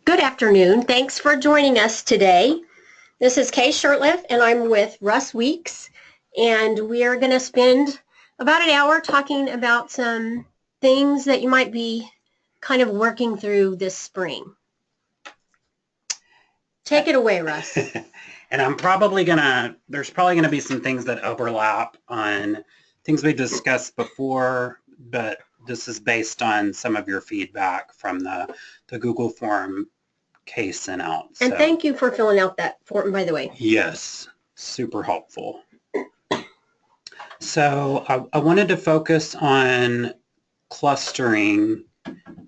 Good afternoon. Thanks for joining us today. This is Kay Shurtleff, and I'm with Russ Weeks, and we are going to spend about an hour talking about some things that you might be kind of working through this spring. Take it away, Russ. And there's probably going to be some things that overlap on things we discussed before, but this is based on some of your feedback from the Google form Kay sent out. And thank you for filling out that form, by the way. Yes, super helpful. So I wanted to focus on clustering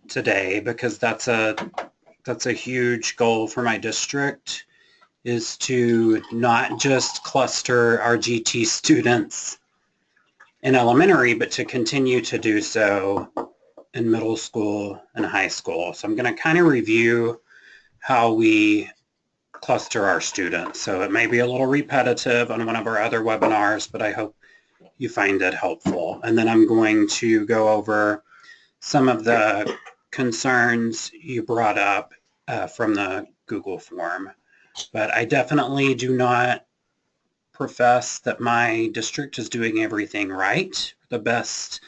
today because that's a huge goal for my district, is to not just cluster our GT students in elementary, but to continue to do so in middle school and high school. So I'm going to kind of review how we cluster our students. So it may be a little repetitive on one of our other webinars, but I hope you find it helpful. And then I'm going to go over some of the concerns you brought up from the Google form. But I definitely do not profess that my district is doing everything right, the best,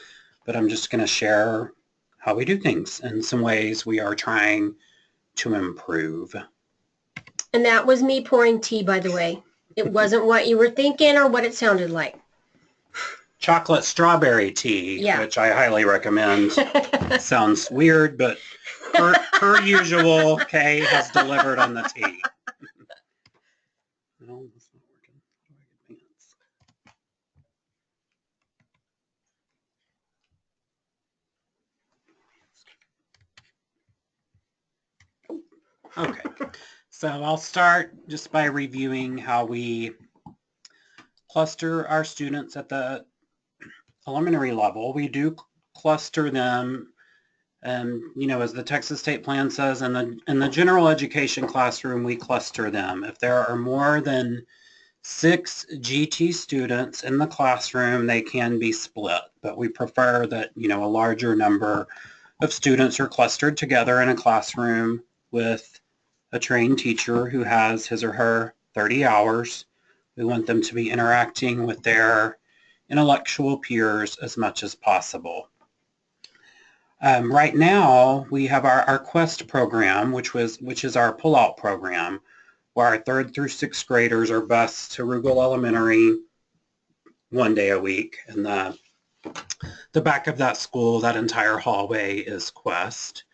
but I'm just going to share how we do things and some ways we are trying to improve. And that was me pouring tea, by the way. It wasn't what you were thinking or what it sounded like. Chocolate strawberry tea, which I highly recommend. Sounds weird, but per usual, Kay has delivered on the tea. No, that's not working. How do I advance? Okay, so I'll start just by reviewing how we cluster our students at the elementary level. We do cluster them, as the Texas State Plan says, in the general education classroom, we cluster them. If there are more than 6 GT students in the classroom, they can be split, but we prefer that, a larger number of students are clustered together in a classroom with a trained teacher who has his or her 30 hours. We want them to be interacting with their intellectual peers as much as possible. Right now, we have our Quest program, which is our pull-out program, where our 3rd through 6th graders are bused to Rugal Elementary 1 day a week. And the back of that school, that entire hallway is Quest.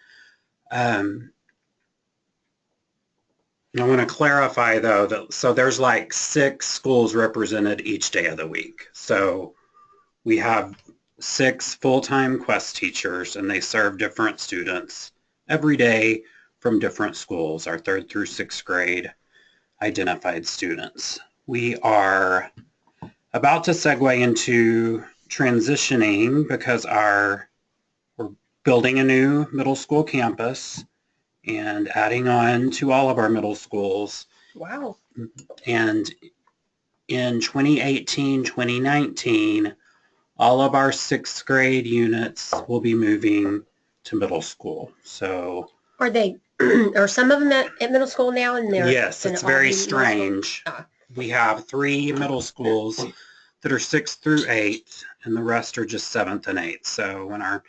I want to clarify, though, that there's like 6 schools represented each day of the week. So we have 6 full-time Quest teachers, and they serve different students every day from different schools, our 3rd through 6th grade identified students. We are about to segue into transitioning because we're building a new middle school campus and adding on to all of our middle schools. Wow. And in 2018, 2019, all of our 6th grade units will be moving to middle school. So are some of them at middle school now? And yes, it's very strange. We have 3 middle schools that are 6th through 8th, and the rest are just 7th and 8th. So when our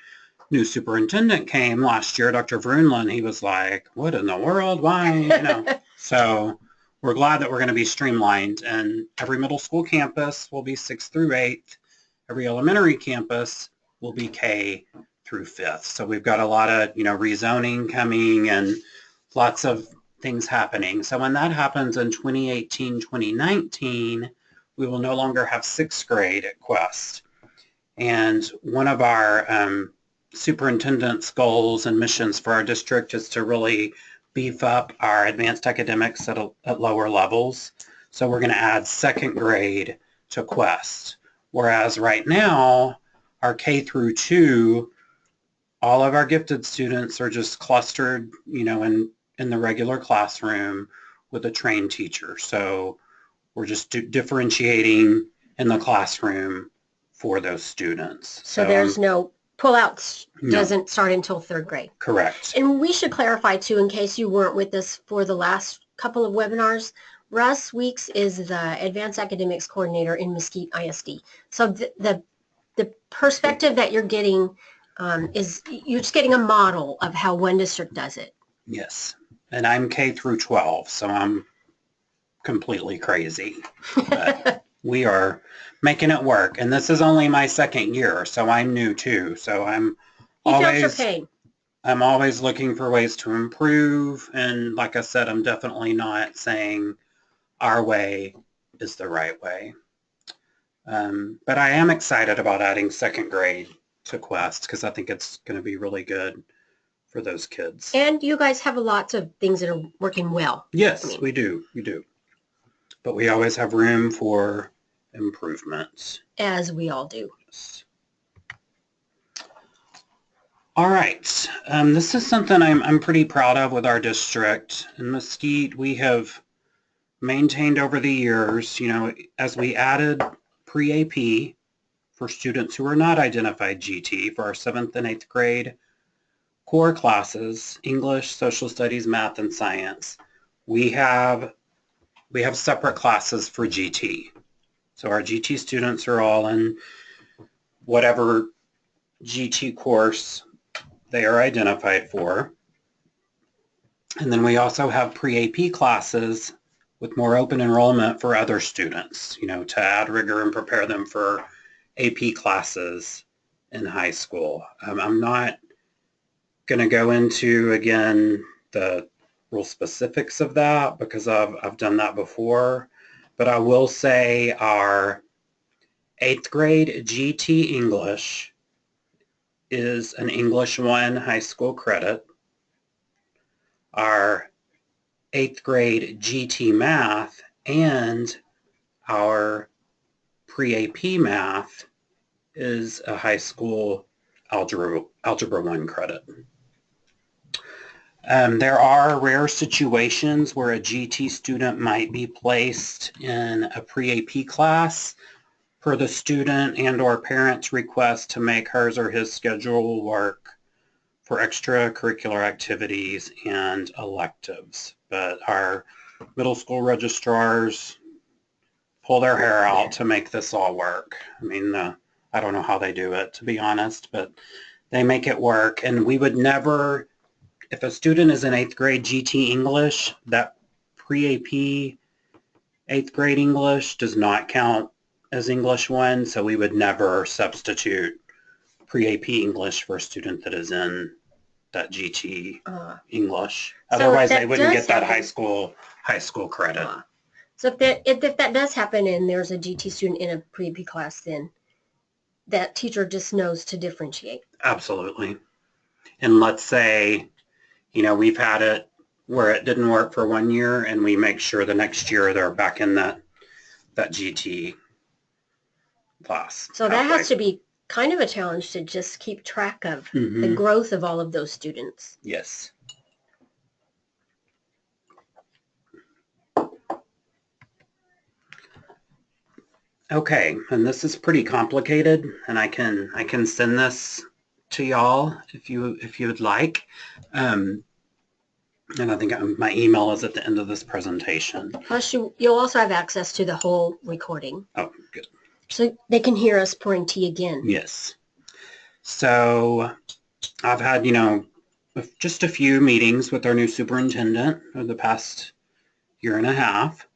new superintendent came last year, Dr. Vroonland, he was like, what in the world? Why? So we're glad that we're going to be streamlined, and every middle school campus will be 6th through 8th. Every elementary campus will be K through 5th. So we've got a lot of, rezoning coming and lots of things happening. So when that happens in 2018, 2019, we will no longer have 6th grade at Quest. And one of our superintendent's goals and missions for our district is to really beef up our advanced academics at lower levels. So we're going to add 2nd grade to Quest. Whereas right now, our K through 2, all of our gifted students are just clustered, in the regular classroom with a trained teacher. So we're just differentiating in the classroom for those students. So there's no pull-outs No. doesn't start until 3rd grade. Correct. And we should clarify too, in case you weren't with us for the last couple of webinars, Russ Weeks is the Advanced Academics Coordinator in Mesquite ISD. So the perspective that you're getting is you're just getting a model of how one district does it. Yes. And I'm K through 12, so I'm completely crazy. But we are making it work. And this is only my 2nd year, so I'm new too. So I'm always looking for ways to improve. And like I said, I'm definitely not saying our way is the right way. But I am excited about adding 2nd grade to Quest because I think it's going to be really good for those kids. And you guys have lots of things that are working well. Yes, we do. We do. But we always have room for improvements. As we all do. Yes. All right. This is something I'm pretty proud of with our district. In Mesquite, we have maintained over the years, as we added pre-AP for students who are not identified GT for our 7th and 8th grade core classes, English, Social Studies, Math, and Science. We have separate classes for GT. So our GT students are all in whatever GT course they are identified for. And then we also have pre-AP classes with more open enrollment for other students, to add rigor and prepare them for AP classes in high school. I'm not going to go into, again, the real specifics of that because I've done that before, but I will say our 8th grade GT English is an English 1 high school credit. Our 8th grade GT Math and our pre-AP Math is a high school Algebra 1 credit. There are rare situations where a GT student might be placed in a pre-AP class per the student and or parent's request to make hers or his schedule work for extracurricular activities and electives. But our middle school registrars pull their hair out to make this all work. I mean, I don't know how they do it, to be honest, but they make it work. And we would never, if a student is in 8th grade GT English, that pre-AP 8th grade English does not count as English 1, so we would never substitute pre-AP English for a student that is in that GT English. Otherwise, they wouldn't get that high school credit. So if that does happen and there's a GT student in a pre-AP class, then that teacher just knows to differentiate. Absolutely. And let's say, we've had it where it didn't work for 1 year, and we make sure the next year they're back in that GT class. So that has to be kind of a challenge to just keep track of the growth of all of those students. Yes. Okay, and this is pretty complicated, and I can send this to y'all if you would like. And I think my email is at the end of this presentation. Plus, you'll also have access to the whole recording. Oh, good. So they can hear us pouring tea again. Yes. So I've had, just a few meetings with our new superintendent over the past year and a half.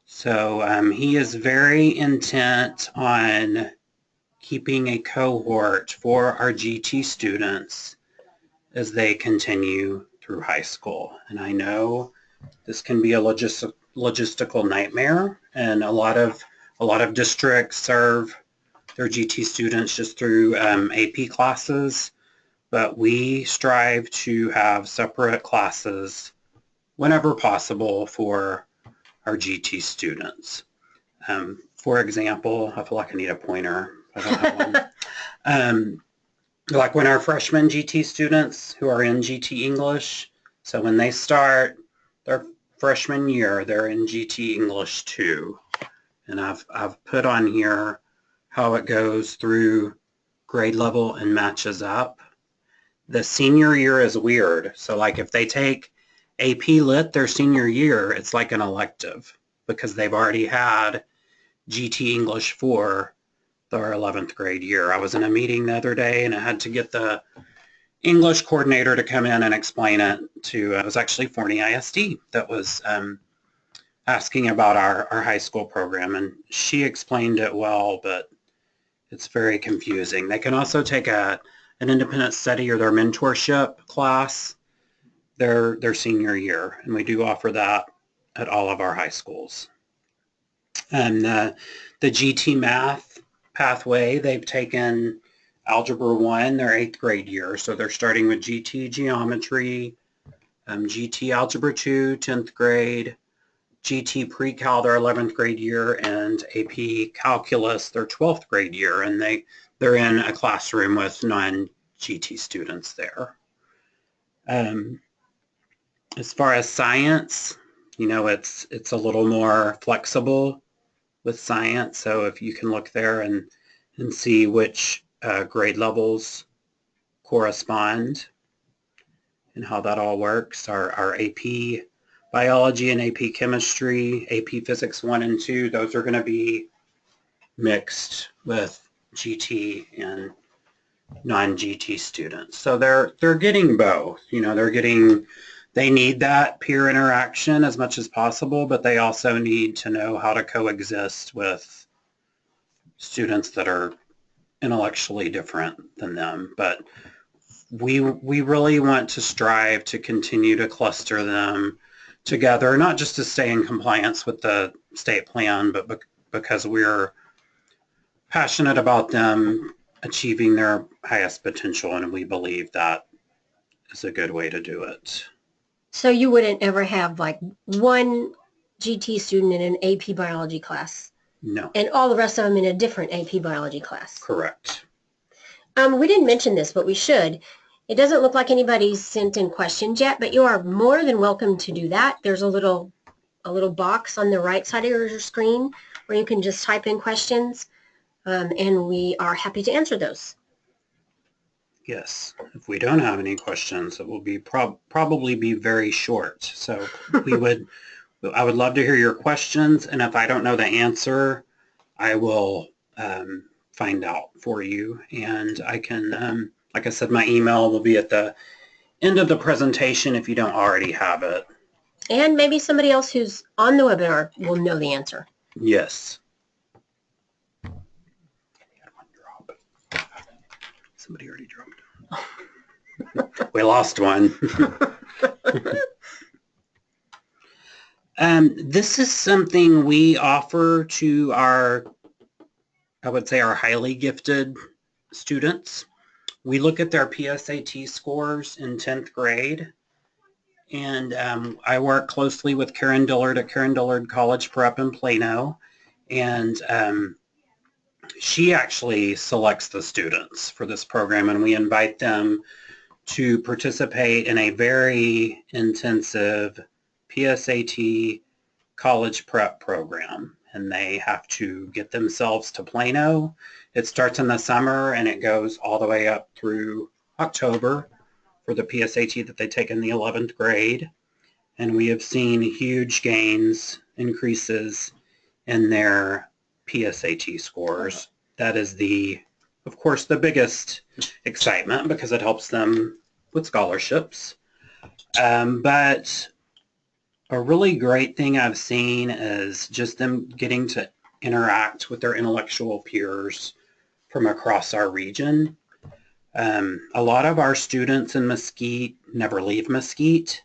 So he is very intent on keeping a cohort for our GT students as they continue through high school. And I know this can be a logistical nightmare, and a lot of districts serve their GT students just through AP classes, but we strive to have separate classes whenever possible for our GT students. For example, I feel like I need a pointer. I don't have one. Like when our freshman GT students who are in GT English, so when they start their freshman year, they're in GT English 2. And I've put on here how it goes through grade level and matches up. The senior year is weird. So like if they take AP Lit their senior year, it's like an elective because they've already had GT English for their 11th grade year. I was in a meeting the other day and I had to get the English coordinator to come in and explain it to, it was actually Forney ISD that was asking about our high school program, and she explained it well, but it's very confusing. They can also take an independent study or their mentorship class their senior year, and we do offer that at all of our high schools. And the GT Math pathway, they've taken Algebra 1 their 8th grade year, so they're starting with GT Geometry, GT Algebra 2 10th grade, GT Pre-Cal their 11th grade year, and AP Calculus their 12th grade year, and they're in a classroom with non-GT students there. As far as science, you know, it's a little more flexible with science, so if you can look there and see which grade levels correspond and how that all works. Our AP Biology and AP Chemistry, AP Physics 1 and 2, those are going to be mixed with GT and non-GT students. So they're getting both. You know, they need that peer interaction as much as possible, but they also need to know how to coexist with students that are intellectually different than them. But we really want to strive to continue to cluster them together, not just to stay in compliance with the state plan, but because we're passionate about them achieving their highest potential, and we believe that is a good way to do it. So you wouldn't ever have like one GT student in an AP biology class? No. And all the rest of them in a different AP biology class? Correct. We didn't mention this, but we should. It doesn't look like anybody's sent in questions yet, but you are more than welcome to do that. There's a little box on the right side of your screen where you can just type in questions, and we are happy to answer those. Yes. If we don't have any questions, it will be probably be very short. So I would love to hear your questions, and if I don't know the answer, I will find out for you, and I can, like I said, my email will be at the end of the presentation if you don't already have it. And maybe somebody else who's on the webinar will know the answer. Yes. Somebody already dropped. We lost one. This is something we offer to our highly gifted students. We look at their PSAT scores in 10th grade, and I work closely with Karen Dillard at Karen Dillard College Prep in Plano, and she actually selects the students for this program, and we invite them to participate in a very intensive PSAT college prep program, and they have to get themselves to Plano. It starts in the summer and it goes all the way up through October for the PSAT that they take in the 11th grade, and we have seen huge gains, increases in their PSAT scores. That is of course, the biggest excitement because it helps them with scholarships. But a really great thing I've seen is just them getting to interact with their intellectual peers from across our region. A lot of our students in Mesquite never leave Mesquite,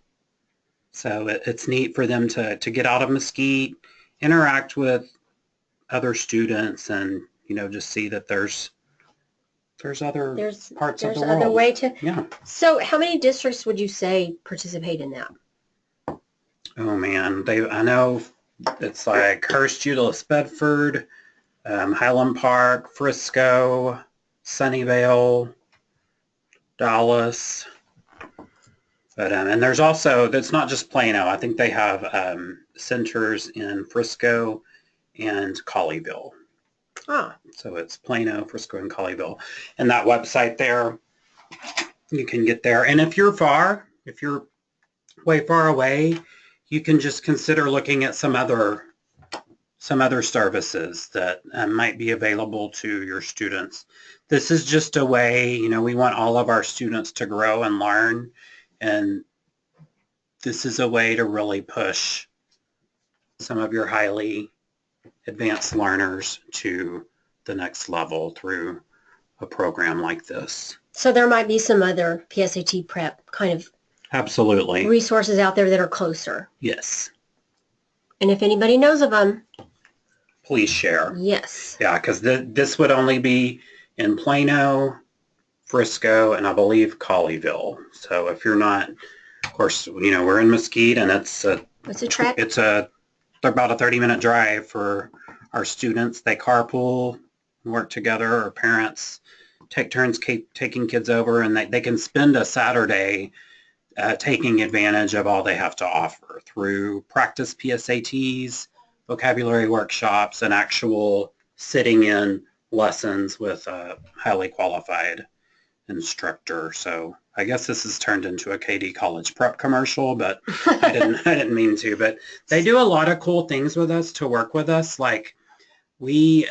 so it's neat for them to get out of Mesquite, interact with other students, and just see that there's other parts of the world. There's other way to. Yeah. So how many districts would you say participate in that? Oh man, I know it's like Hearst, Euless, Bedford, Highland Park, Frisco, Sunnyvale, Dallas. But and there's also, it's not just Plano. I think they have centers in Frisco and Colleyville. Oh. So it's Plano, Frisco, and Colleyville. And that website there, you can get there. And if you're way far away, you can just consider looking at some other services that might be available to your students. This is just a way, we want all of our students to grow and learn, and this is a way to really push some of your highly advanced learners to the next level through a program like this. So there might be some other PSAT prep kind of Absolutely resources out there that are closer. Yes. And if anybody knows of them, please share. Yes. Yeah, because this would only be in Plano, Frisco, and I believe Colleyville. So if you're not, of course, we're in Mesquite, and it's about a 30-minute drive for our students. They carpool, work together, or parents take turns taking kids over, and they can spend a Saturday taking advantage of all they have to offer through practice PSATs, vocabulary workshops, and actual sitting in lessons with a highly qualified instructor. So I guess this has turned into a KD College Prep commercial, but I didn't mean to. But they do a lot of cool things with us to work with us. Like we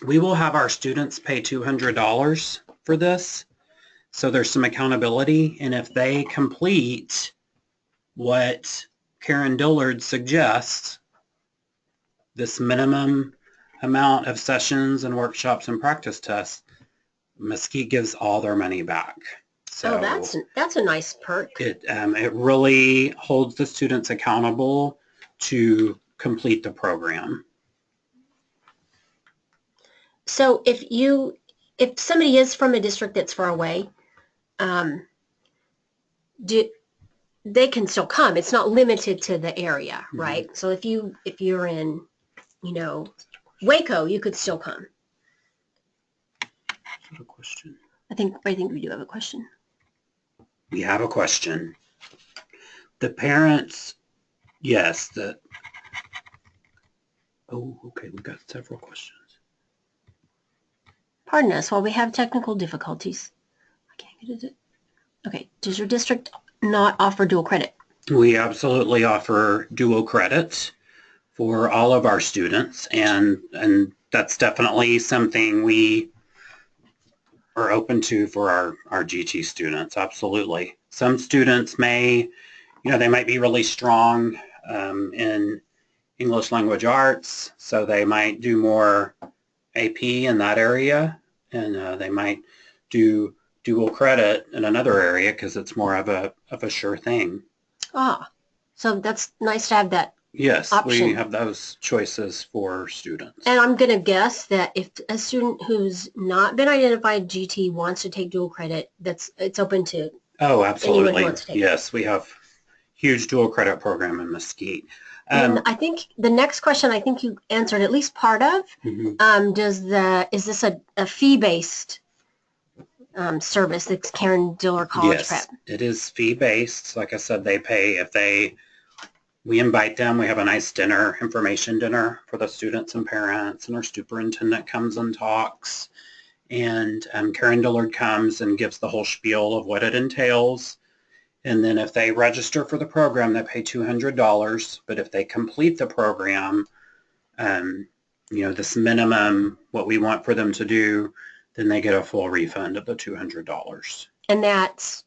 will have our students pay $200 for this. So there's some accountability, and if they complete what Karen Dillard suggests, this minimum amount of sessions and workshops and practice tests, Mesquite gives all their money back. So that's a nice perk. It really holds the students accountable to complete the program. So if somebody is from a district that's far away, they can still come. It's not limited to the area, right? Mm-hmm. So if you're in, Waco, you could still come. A question. I think we do have a question. We have a question. The parents, yes. Okay. We've got several questions. Pardon us while we have technical difficulties. I can't get it. Okay. Does your district not offer dual credit? We absolutely offer dual credit for all of our students, and that's definitely something we are open to for our GT students. Absolutely. Some students may, they might be really strong in English language arts, so they might do more AP in that area, and they might do dual credit in another area because it's more of a sure thing. So that's nice to have that. Yes, option. We have those choices for students. And I'm going to guess that if a student who's not been identified GT wants to take dual credit, it's open to. Oh, absolutely. Anyone who wants to take yes, we have huge dual credit program in Mesquite. And I think the next question, I think you answered at least part of. Mm-hmm. Is this a fee-based service? That's Karen Dillard College Prep. Yes, it is fee-based. Like I said, they pay we invite them. We have a nice dinner, information dinner for the students and parents, and our superintendent comes and talks. And Karen Dillard comes and gives the whole spiel of what it entails. And then if they register for the program, they pay $200. But if they complete the program, this minimum, what we want for them to do, then they get a full refund of the $200. And that's,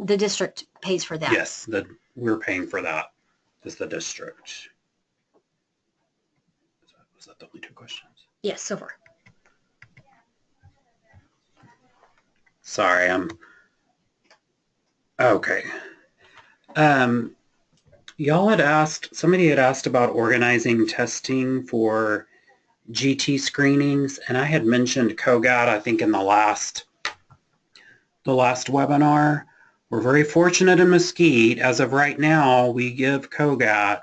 the district pays for that? Yes, we're paying for that as the district. Was that the only two questions? Yes, so far. Sorry, okay. Somebody had asked about organizing testing for GT screenings, and I had mentioned COGAT, I think, in the last webinar. We're very fortunate in Mesquite. As of right now, we give COGAT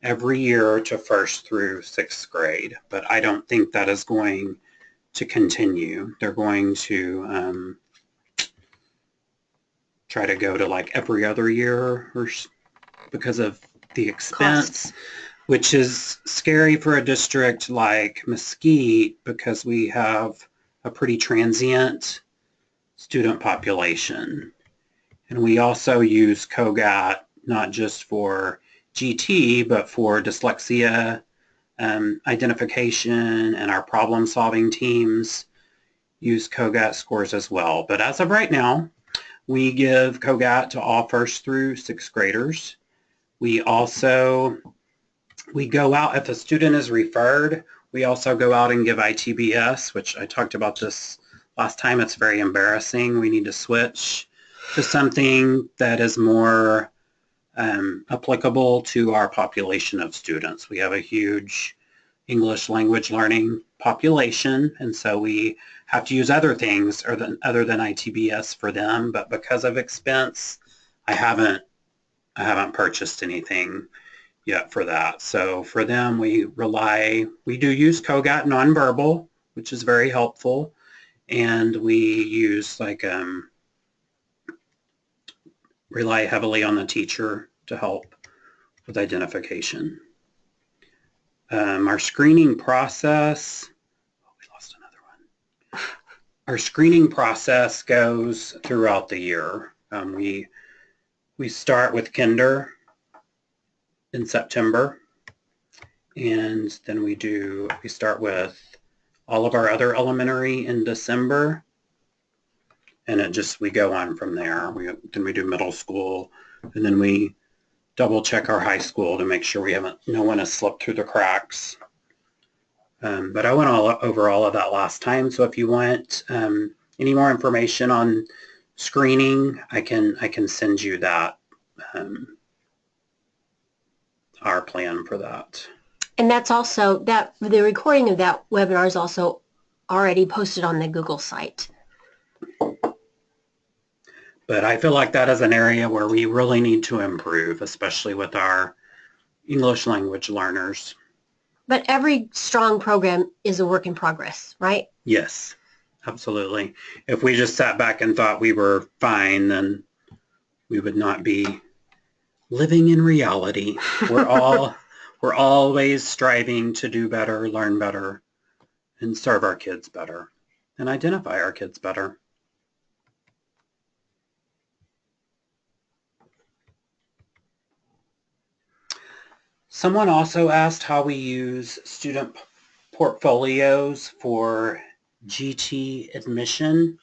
every year to 1st through 6th grade, but I don't think that is going to continue. They're going to try to go to like every other year because of the expense. which is scary for a district like Mesquite because we have a pretty transient student population. And we also use COGAT not just for GT, but for dyslexia identification, and our problem-solving teams use COGAT scores as well. But as of right now, we give COGAT to all 1st through 6th graders. We go out, if a student is referred, we also go out and give ITBS, which I talked about this last time. It's very embarrassing. We need to switch to something that is more applicable to our population of students. We have a huge English language learning population, and so we have to use other things other than ITBS for them. But because of expense, I haven't purchased anything yet for that. So for them, we do use COGAT nonverbal, which is very helpful, and we use rely heavily on the teacher to help with identification. Our screening process, we lost another one. Our screening process goes throughout the year. We start with kinder in September, and then we start with all of our other elementary in December, and we go on from there. Then we do middle school, and then we double check our high school to make sure no one has slipped through the cracks. But I went over all of that last time, so if you want any more information on screening, I can send you that, our plan for that. And that's also, the recording of that webinar is also already posted on the Google site. But I feel like that is an area where we really need to improve, especially with our English language learners. But every strong program is a work in progress, right? Yes, absolutely. If we just sat back and thought we were fine, then we would not be living in reality. We're always striving to do better, learn better, and serve our kids better, and identify our kids better. Someone also asked how we use student portfolios for GT admission.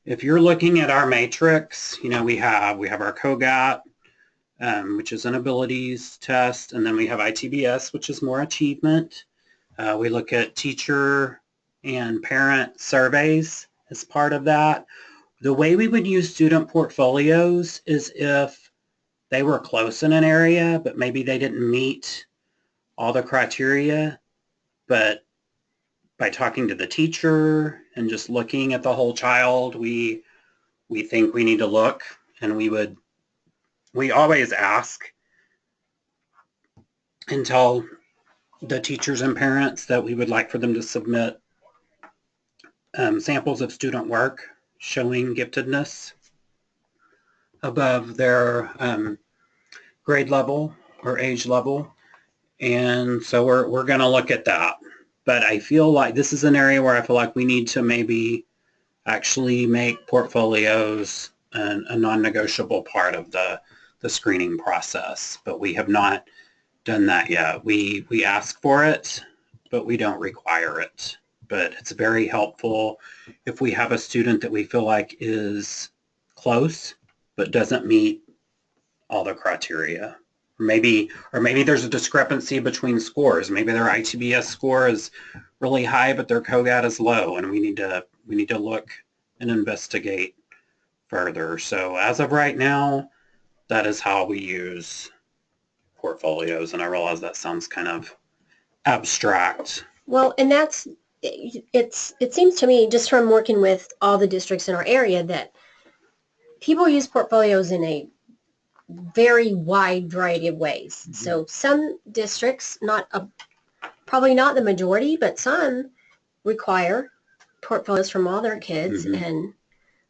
If you're looking at our matrix, we have our COGAT, which is an abilities test, and then we have ITBS, which is more achievement. We look at teacher and parent surveys as part of that. The way we would use student portfolios is if they were close in an area, but maybe they didn't meet all the criteria, but by talking to the teacher and just looking at the whole child, we think we need to look, and we always ask and tell the teachers and parents that we would like for them to submit samples of student work showing giftedness above their grade level or age level. And so we're going to look at that. But I feel like this is an area where I feel like we need to maybe actually make portfolios a non-negotiable part of the screening process. But we have not done that yet. We ask for it, but we don't require it. But it's very helpful if we have a student that we feel like is close but doesn't meet all the criteria. Or maybe there's a discrepancy between scores. Maybe their ITBS score is really high, but their COGAT is low, and we need to look and investigate further. So as of right now, that is how we use portfolios, and I realize that sounds kind of abstract. Well, and it seems to me, just from working with all the districts in our area, that people use portfolios in a very wide variety of ways. Mm-hmm. So some districts, probably not the majority, but some require portfolios from all their kids, mm-hmm. and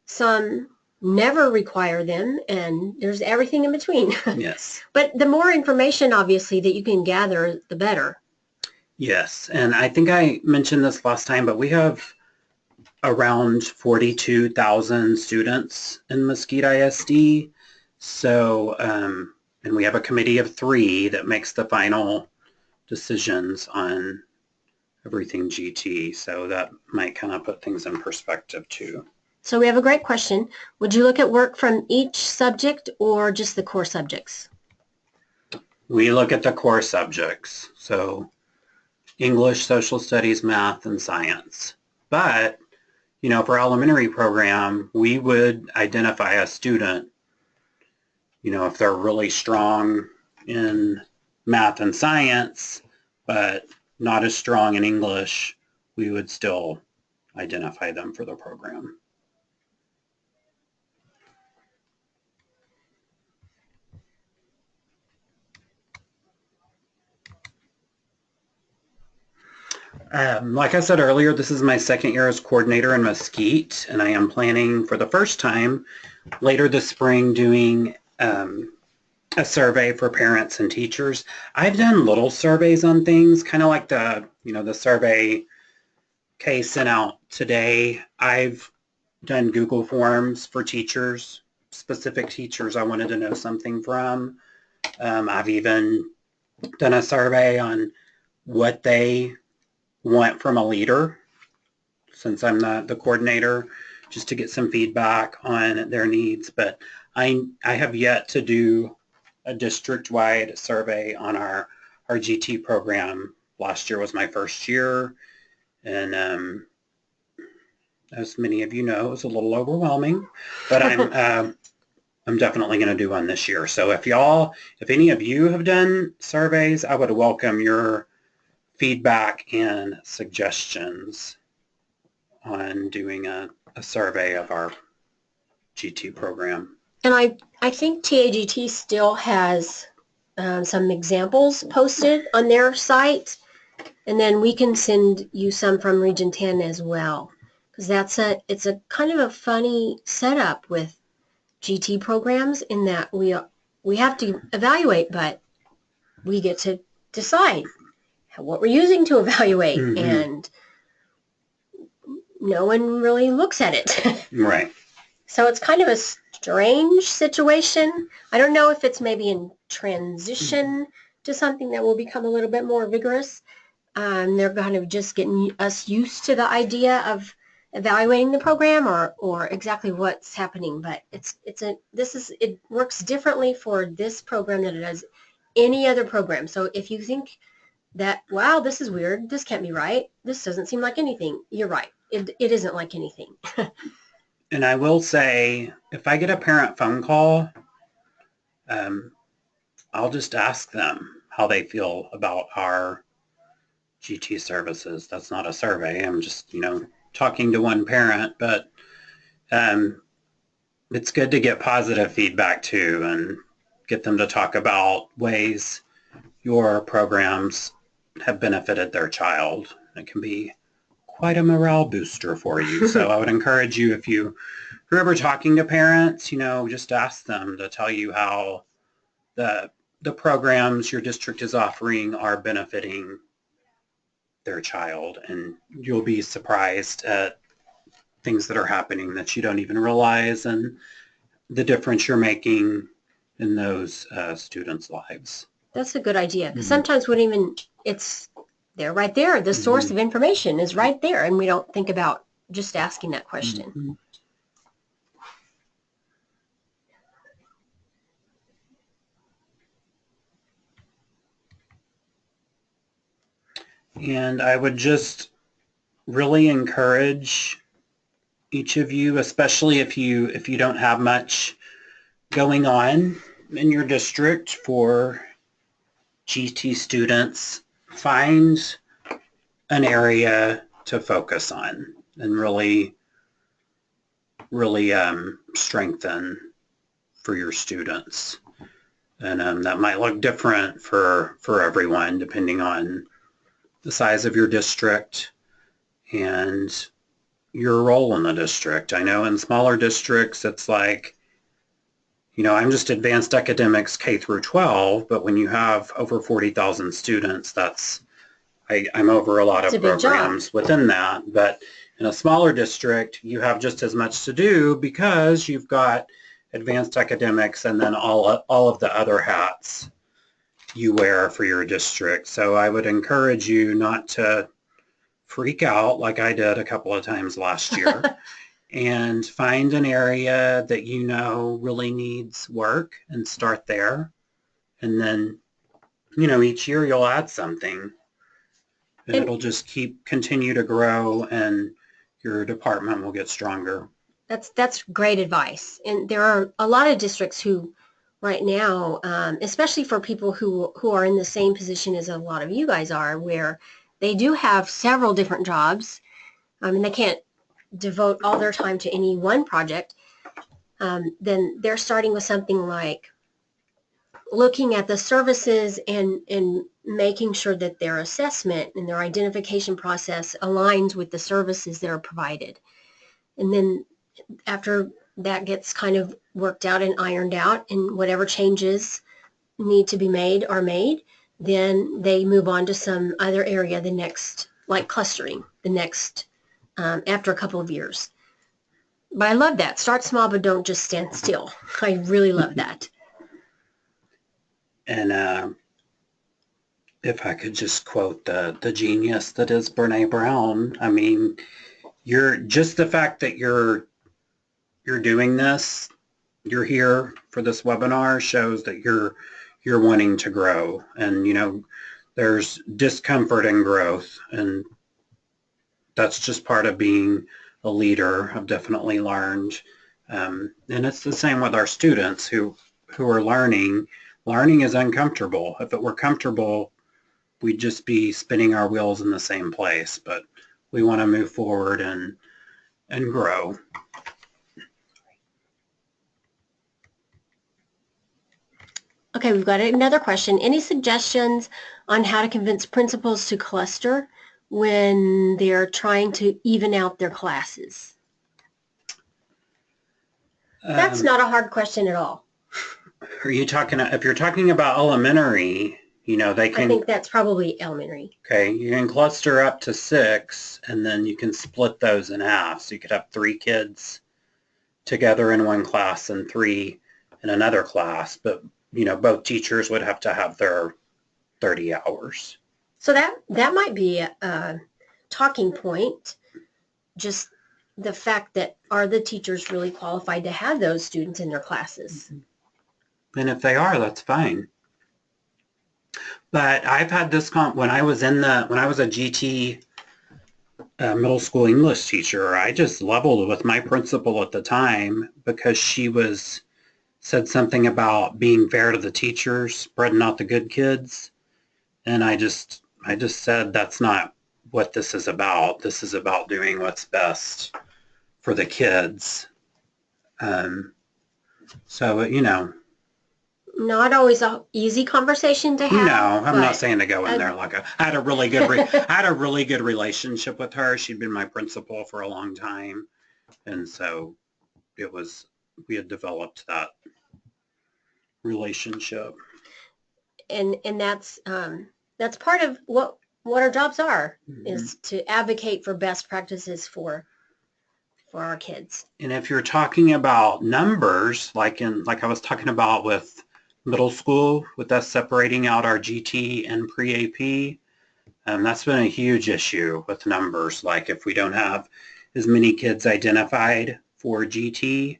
some never require them, and there's everything in between. Yes. But the more information, obviously, that you can gather, the better. Yes, and I think I mentioned this last time, but we have around 42,000 students in Mesquite ISD. So, and we have a committee of 3 that makes the final decisions on everything GT. So that might kind of put things in perspective too. So we have a great question. Would you look at work from each subject or just the core subjects? We look at the core subjects. So English, social studies, math, and science. But, you know, for elementary program, we would identify a student, you know, if they're really strong in math and science, but not as strong in English, we would still identify them for the program. Like I said earlier, this is my second year as coordinator in Mesquite, and I am planning for the first time later this spring doing a survey for parents and teachers. I've done little surveys on things, kind of like the, you know, the survey Kay sent out today. I've done Google Forms for teachers, specific teachers I wanted to know something from. I've even done a survey on what they want from a leader, since I'm not the coordinator, just to get some feedback on their needs. But I have yet to do a district-wide survey on our GT program. Last year was my first year, and as many of you know, it was a little overwhelming, but I'm definitely going to do one this year. So if any of you have done surveys, I would welcome your feedback and suggestions on doing a survey of our GT program. And I think TAGT still has some examples posted on their site, and then we can send you some from Region 10 as well, because it's a kind of a funny setup with GT programs in that we have to evaluate, but we get to decide what we're using to evaluate, and no one really looks at it. Right. So it's kind of a strange situation. I don't know if it's maybe in transition to something that will become a little bit more vigorous. They're kind of just getting us used to the idea of evaluating the program or exactly what's happening. But it works differently for this program than it does any other program. So if you think that, wow, this is weird, this can't be right, this doesn't seem like anything, you're right. It isn't like anything. And I will say, if I get a parent phone call, I'll just ask them how they feel about our GT services. That's not a survey. I'm just, you know, talking to one parent, but it's good to get positive feedback too and get them to talk about ways your programs have benefited their child. It can be quite a morale booster for you. So I would encourage you, if you're ever talking to parents, you know, just ask them to tell you how the programs your district is offering are benefiting their child, and you'll be surprised at things that are happening that you don't even realize, and the difference you're making in those students' lives. That's a good idea. Mm-hmm. Sometimes they're right there. The source of information is right there, and we don't think about just asking that question. Mm-hmm. And I would just really encourage each of you, especially if you don't have much going on in your district for GT students, find an area to focus on and really strengthen for your students. And that might look different for everyone depending on the size of your district and, your role in the district. I know in smaller districts, it's like, I'm just advanced academics K through 12, but when you have over 40,000 students, I'm over a lot of programs within that. But in a smaller district, you have just as much to do because you've got advanced academics and then all of the other hats you wear for your district. So I would encourage you not to freak out like I did a couple of times last year and find an area that really needs work and start there. And then, each year you'll add something and it'll just continue to grow and your department will get stronger. That's great advice. And there are a lot of districts who right now, especially for people who are in the same position as a lot of you guys are, where they do have several different jobs, and they can't devote all their time to any one project, then they're starting with something like looking at the services and making sure that their assessment and their identification process aligns with the services that are provided. And then after that gets kind of worked out and ironed out and whatever changes need to be made are made, then they move on to some other area the next, like clustering, the next, after a couple of years. But I love that. Start small, but don't just stand still. I really love that. And if I could just quote the genius that is Brene Brown, I mean, just the fact that you're doing this, you're here for this webinar shows that you're wanting to grow. And, there's discomfort in growth. And that's just part of being a leader. I've definitely learned. And it's the same with our students who are learning. Learning is uncomfortable. If it were comfortable, we'd just be spinning our wheels in the same place. But we want to move forward and grow. Okay, we've got another question. Any suggestions on how to convince principals to cluster when they're trying to even out their classes? That's not a hard question at all. Are you talking, if you're talking about elementary, they can... I think that's probably elementary. Okay, you can cluster up to 6, and then you can split those in half. So you could have 3 kids together in one class and 3 in another class. But, both teachers would have to have their 30 hours. So that might be a talking point, just the fact that are the teachers really qualified to have those students in their classes? And if they are, that's fine. But I've had this when I was a GT middle school English teacher, I just leveled with my principal at the time because she said something about being fair to the teachers, spreading out the good kids. And I just said, that's not what this is about. This is about doing what's best for the kids. So, not always an easy conversation to have. No, I'm not saying to go in there I had a really good relationship with her. She'd been my principal for a long time, and so we had developed that relationship. And that's part of what our jobs are, is to advocate for best practices for our kids. And if you're talking about numbers, like I was talking about with middle school, with us separating out our GT and pre-AP, that's been a huge issue with numbers. Like if we don't have as many kids identified for GT,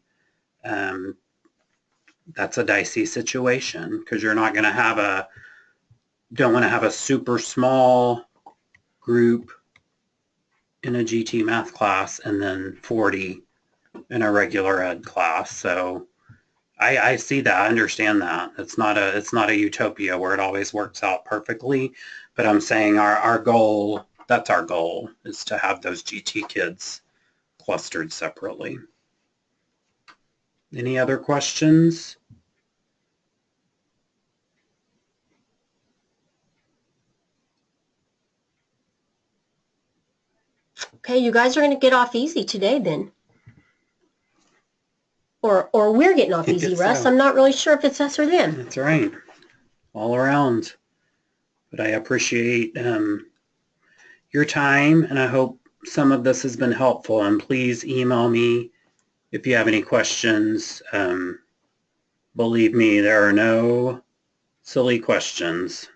that's a dicey situation because you're not going to don't want to have a super small group in a GT math class and then 40 in a regular ed class. So I see that. I understand that. It's not a utopia where it always works out perfectly, but I'm saying our goal, that's our goal, is to have those GT kids clustered separately. Any other questions? Okay, you guys are going to get off easy today then. Or we're getting off easy, Russ. So. I'm not really sure if it's us or them. That's right. All around. But I appreciate your time, and I hope some of this has been helpful. And please email me if you have any questions. Believe me, there are no silly questions.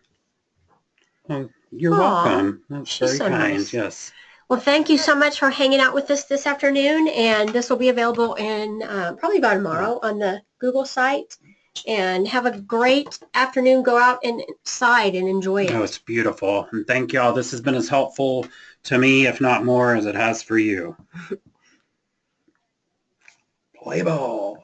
Oh, you're welcome. That's very so kind. Nice. Yes. Well, thank you so much for hanging out with us this afternoon, and this will be available in probably by tomorrow on the Google site. And have a great afternoon. Go out and inside and enjoy it. Oh, it's beautiful. And thank y'all. This has been as helpful to me, if not more, as it has for you. Play ball.